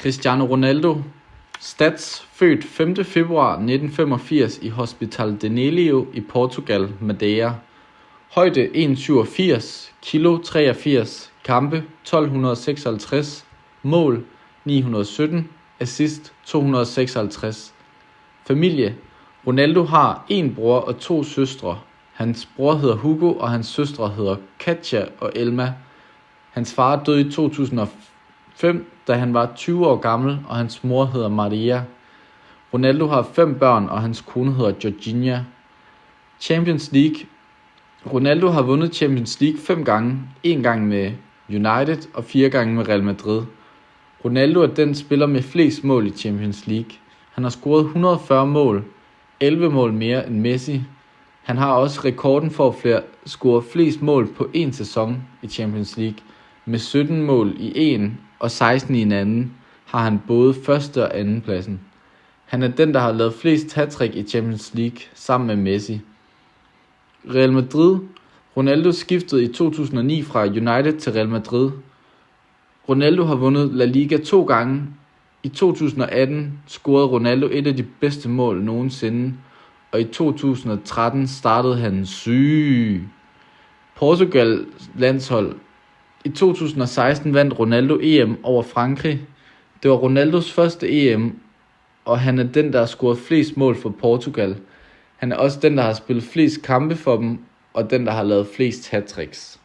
Cristiano Ronaldo. Stats: født 5. februar 1985 i Hospital de Nelio i Portugal, Madeira. Højde 1,87, kilo 83, kampe 1256, mål 917, assist 256. Familie: Ronaldo har en bror og 2 søstre. Hans bror hedder Hugo, og hans søstre hedder Katja og Elma. Hans far døde i 2005, da han var 20 år gammel, og hans mor hedder Maria. Ronaldo har 5 børn, og hans kone hedder Georgina. Champions League. Ronaldo har vundet Champions League 5 gange, 1 gang med United og 4 gange med Real Madrid. Ronaldo er den spiller med flest mål i Champions League. Han har scoret 140 mål, 11 mål mere end Messi. Han har også rekorden for at score flest mål på en sæson i Champions League. Med 17 mål i en og 16 i en anden, har han både første og anden pladsen. Han er den, der har lavet flest hattrick i Champions League sammen med Messi. Real Madrid. Ronaldo skiftede i 2009 fra United til Real Madrid. Ronaldo har vundet La Liga 2 gange. I 2018 scorede Ronaldo et af de bedste mål nogensinde, og i 2013 startede han syg. Portugal landshold. I 2016 vandt Ronaldo EM over Frankrig. Det var Ronaldos første EM, og han er den, der har scoret flest mål for Portugal. Han er også den, der har spillet flest kampe for dem, og den, der har lavet flest hattricks.